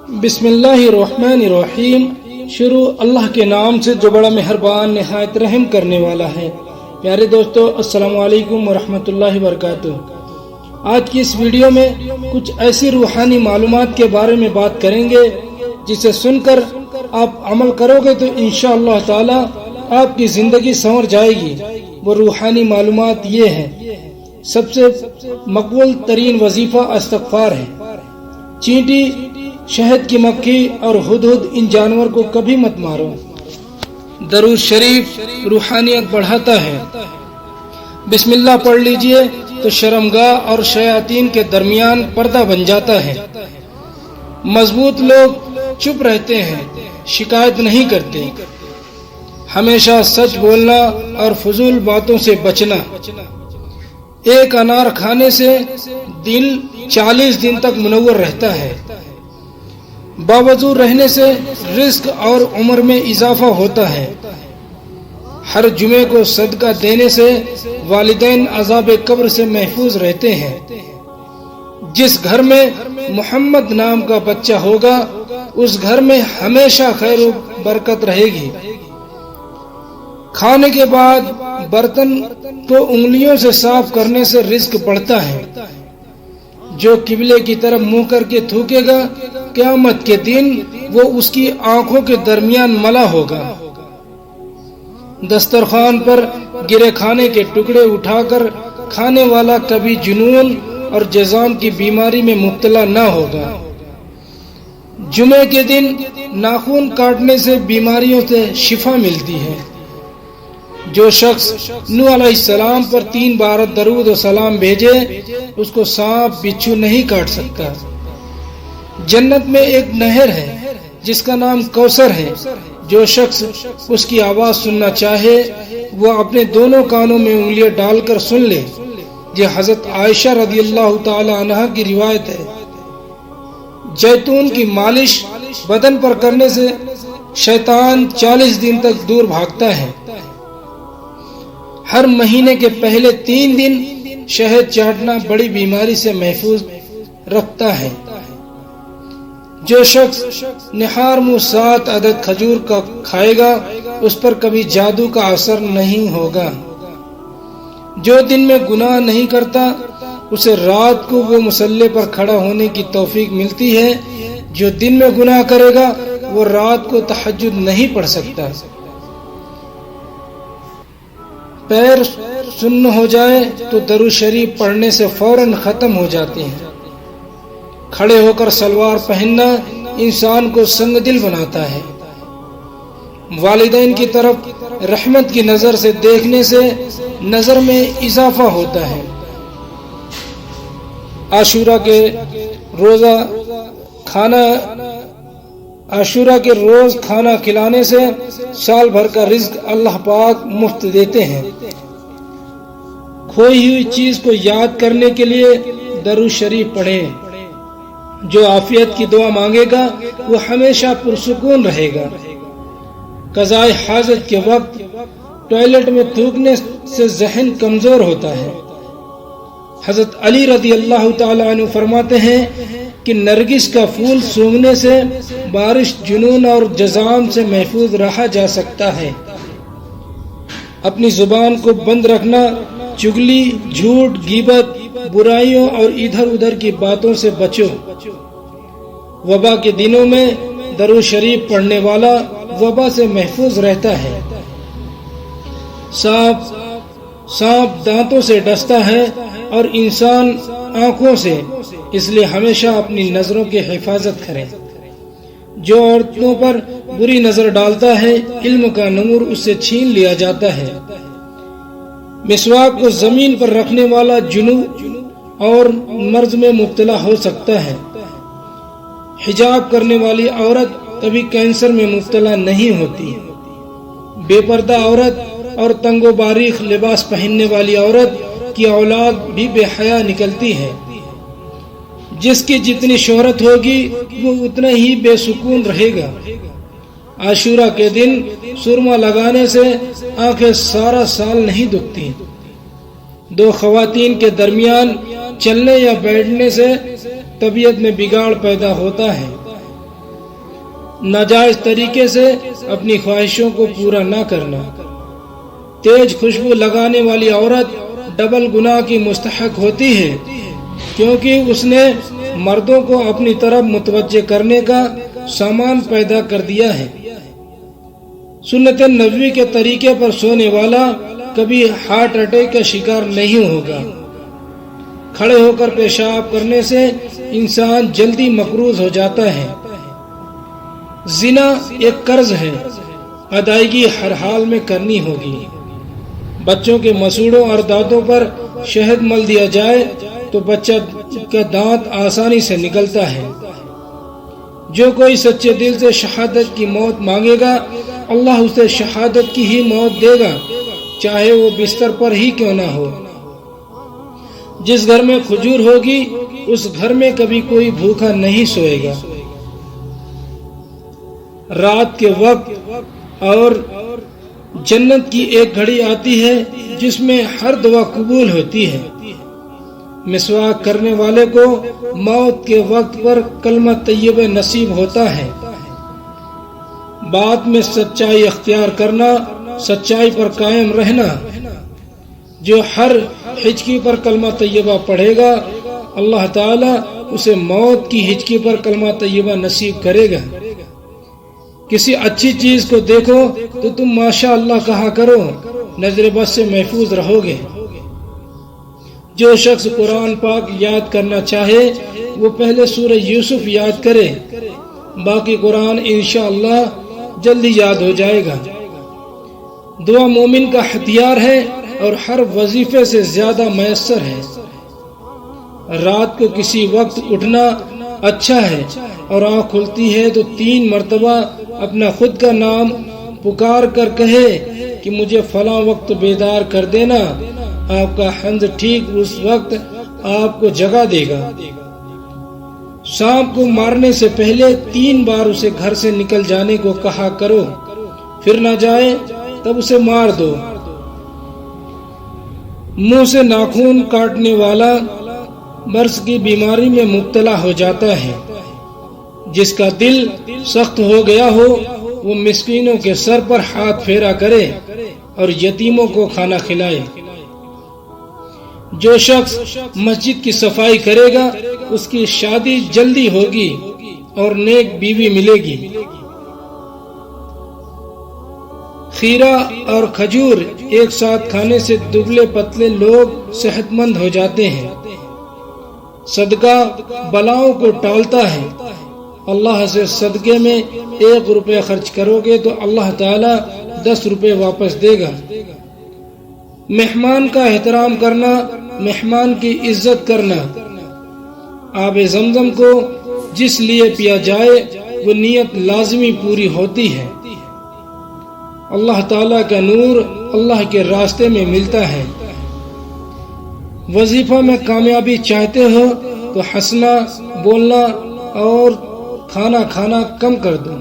بسم اللہ الرحمن الرحیم۔ شروع اللہ کے نام سے جو بڑا مہربان نہایت رحم کرنے والا ہے۔ پیارے دوستو، السلام علیکم ورحمۃ اللہ وبرکاتہ۔ آج کی اس ویڈیو میں کچھ ایسی روحانی معلومات کے بارے میں بات کریں گے جسے سن کر آپ عمل کرو گے تو انشاءاللہ تعالی آپ کی زندگی سنور جائے گی۔ وہ روحانی معلومات یہ ہیں: سب سے مقبول ترین وظیفہ استغفار ہے۔ چینٹی، شہد کی مکھی اور ہدہد ان جانور کو کبھی مت مارو۔ درود شریف روحانیت بڑھاتا ہے۔ بسم اللہ پڑھ لیجئے تو شرمگاہ اور شیاطین کے درمیان پردہ بن جاتا ہے۔ مضبوط لوگ چپ رہتے ہیں، شکایت نہیں کرتے۔ ہمیشہ سچ بولنا اور فضول باتوں سے بچنا۔ ایک انار کھانے سے دل 40 دن تک منور رہتا ہے۔ باوضو رہنے سے رزق اور عمر میں اضافہ ہوتا ہے۔ ہر جمعے کو صدقہ دینے سے والدین عذاب قبر سے محفوظ رہتے ہیں۔ جس گھر میں محمد نام کا بچہ ہوگا اس گھر میں ہمیشہ خیر و برکت رہے گی۔ کھانے کے بعد برتن کو انگلیوں سے صاف کرنے سے رزق بڑھتا ہے۔ جو قبلے کی طرف منہ کر کے تھوکے گا قیامت کے دن وہ اس کی آنکھوں کے درمیان ملا ہوگا۔ دسترخوان پر گرے کھانے کے ٹکڑے اٹھا کر کھانے والا کبھی جنون اور جذام کی بیماری میں مبتلا نہ ہوگا۔ جمعے کے دن ناخن کاٹنے سے بیماریوں سے شفا ملتی ہے۔ جو شخص نوح علیہ السلام پر 3 بار درود و سلام بھیجے اس کو سانپ بچھو نہیں کاٹ سکتا۔ جنت میں ایک نہر ہے جس کا نام کوثر ہے۔ جو شخص اس کی آواز سننا چاہے وہ اپنے دونوں کانوں میں انگلیاں ڈال کر سن لے۔ یہ حضرت عائشہ رضی اللہ تعالی عنہا کی روایت ہے۔ جیتون کی مالش بدن پر کرنے سے شیطان 40 دن تک دور بھاگتا ہے۔ ہر مہینے کے پہلے 3 دن شہد چاٹنا بڑی بیماری سے محفوظ رکھتا ہے۔ جو شخص نہار منہ 7 عدد کھجور کا کھائے گا اس پر کبھی جادو کا اثر نہیں ہوگا۔ جو دن میں گناہ نہیں کرتا اسے رات کو وہ مصلی پر کھڑا ہونے کی توفیق ملتی ہے۔ جو دن میں گناہ کرے گا وہ رات کو تہجد نہیں پڑھ سکتا۔ پیر سن ہو جائے تو درود شریف پڑھنے سے فوراً ختم ہو جاتے ہیں۔ کھڑے ہو کر سلوار پہننا انسان کو سنگ دل بناتا ہے۔ والدین کی طرف رحمت کی نظر سے دیکھنے سے نظر میں اضافہ ہوتا ہے۔ عاشورہ کے روز کھانا کھلانے سے سال بھر کا رزق اللہ پاک مفت دیتے ہیں۔ کھوئی ہوئی چیز کو یاد کرنے کے لیے درود شریف پڑھیں۔ جو عافیت کی دعا مانگے گا وہ ہمیشہ پرسکون رہے گا۔ قضاء حاجت کے وقت ٹوائلٹ میں تھوکنے سے ذہن کمزور ہوتا ہے۔ حضرت علی رضی اللہ تعالی عنہ فرماتے ہیں کہ نرگس کا پھول سونگھنے سے بارش، جنون اور جذام سے محفوظ رہا جا سکتا ہے۔ اپنی زبان کو بند رکھنا، چگلی، جھوٹ، غیبت، برائیوں اور ادھر ادھر کی باتوں سے بچو۔ وبا کے دنوں میں درود شریف پڑھنے والا وبا سے محفوظ رہتا ہے۔ سانپ دانتوں سے ڈستا ہے اور انسان آنکھوں سے، اس لیے ہمیشہ اپنی نظروں کی حفاظت کریں۔ جو عورتوں پر بری نظر ڈالتا ہے علم کا نور اس سے چھین لیا جاتا ہے۔ مسواک کو زمین پر رکھنے والا جنون اور مرض میں مبتلا ہو سکتا ہے۔ حجاب کرنے والی عورت کبھی کینسر میں مبتلا نہیں ہوتی۔ بے پردہ عورت اور تنگ و باریک لباس پہننے والی عورت کی اولاد بھی بے حیا نکلتی ہے۔ جس کی جتنی شہرت ہوگی وہ اتنا ہی بے سکون رہے گا۔ عاشورہ کے دن سرما لگانے سے آنکھیں سارا سال نہیں دکھتی۔ 2 خواتین کے درمیان چلنے یا بیٹھنے سے طبیعت میں بگاڑ پیدا ہوتا ہے۔ ناجائز طریقے سے اپنی خواہشوں کو پورا نہ کرنا۔ تیز خوشبو لگانے والی عورت ڈبل گناہ کی مستحق ہوتی ہے، کیونکہ اس نے مردوں کو اپنی طرف متوجہ کرنے کا سامان پیدا کر دیا ہے۔ سنت نبوی کے طریقے پر سونے والا کبھی ہارٹ اٹیک کا شکار نہیں ہوگا۔ کھڑے ہو کر پیشاب کرنے سے انسان جلدی مقروض ہو جاتا ہے۔ زنا ایک قرض ہے، ادائیگی ہر حال میں کرنی ہوگی۔ بچوں کے مسوڑوں اور دانتوں پر شہد مل دیا جائے تو بچہ کا دانت آسانی سے نکلتا ہے۔ جو کوئی سچے دل سے شہادت کی موت مانگے گا، اللہ اسے شہادت کی ہی موت دے گا، چاہے وہ بستر پر ہی کیوں نہ ہو۔ جس گھر میں کھجور ہوگی اس گھر میں کبھی کوئی بھوکا نہیں سوئے گا۔ رات کے وقت اور جنت کی ایک گھڑی آتی ہے جس میں ہر دعا قبول ہوتی ہے۔ مسواک کرنے والے کو موت کے وقت پر کلمہ طیبہ نصیب ہوتا ہے۔ بات میں سچائی اختیار کرنا، سچائی پر قائم رہنا۔ جو ہر ہچکی پر کلمہ طیبہ پڑھے گا، اللہ تعالیٰ اسے موت کی ہچکی پر کلمہ طیبہ نصیب کرے گا۔ کسی اچھی چیز کو دیکھو تو تم ماشاء اللہ کہا کرو، نظر بد سے محفوظ رہو گے۔ جو شخص قرآن پاک یاد کرنا چاہے وہ پہلے سورہ یوسف یاد کرے، باقی قرآن انشاءاللہ جلدی یاد ہو جائے گا۔ دعا مومن کا ہتھیار ہے اور ہر وظیفے سے زیادہ میسر ہے۔ رات کو کسی وقت اٹھنا اچھا ہے، اور آنکھ کھلتی ہے تو 3 مرتبہ اپنا خود کا نام پکار کر کہے کہ مجھے فلاں وقت بیدار کر دینا۔ آپ کا حمد ٹھیک اس وقت آپ کو جگا دے گا۔ سانپ کو مارنے سے پہلے 3 بار اسے گھر سے نکل جانے کو کہا کرو، پھر نہ جائے تب اسے مار دو۔ منہ سے ناخن کاٹنے والا برس کی بیماری میں مبتلا ہو جاتا ہے۔ جس کا دل سخت ہو گیا ہو وہ مسکینوں کے سر پر ہاتھ پھیرا کرے اور یتیموں کو کھانا کھلائے۔ جو شخص مسجد کی صفائی کرے گا اس کی شادی جلدی ہوگی اور نیک بیوی ملے گی۔ کھیرا اور کھجور ایک ساتھ کھانے سے دبلے پتلے لوگ صحت مند ہو جاتے ہیں۔ صدقہ بلاؤں کو ٹالتا ہے۔ اللہ سے صدقے میں 1 روپے خرچ کرو گے تو اللہ تعالی 10 روپے واپس دے گا۔ مہمان کا احترام کرنا، مہمان کی عزت کرنا۔ آب زمزم کو جس لیے پیا جائے وہ نیت لازمی پوری ہوتی ہے۔ اللہ تعالیٰ کا نور اللہ کے راستے میں ملتا ہے۔ وظیفہ میں کامیابی چاہتے ہو تو ہنسنا، بولنا اور کھانا کھانا کم کر دو۔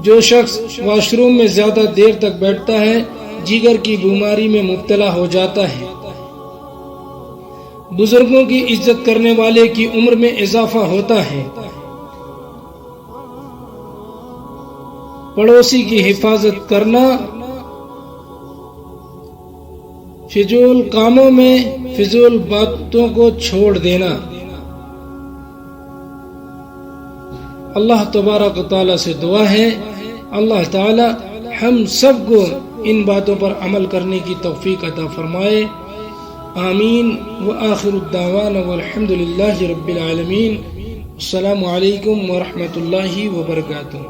جو شخص واش روم میں زیادہ دیر تک بیٹھتا ہے جگر کی بیماری میں مبتلا ہو جاتا ہے۔ بزرگوں کی عزت کرنے والے کی عمر میں اضافہ ہوتا ہے۔ پڑوسی کی حفاظت کرنا، فضول کاموں میں فضول باتوں کو چھوڑ دینا۔ اللہ تبارک و تعالیٰ سے دعا ہے اللہ تعالیٰ ہم سب کو ان باتوں پر عمل کرنے کی توفیق عطا فرمائے۔ آمین۔ وآخر الدعوانا والحمد للہ رب العالمین۔ السلام علیکم ورحمۃ اللہ وبرکاتہ۔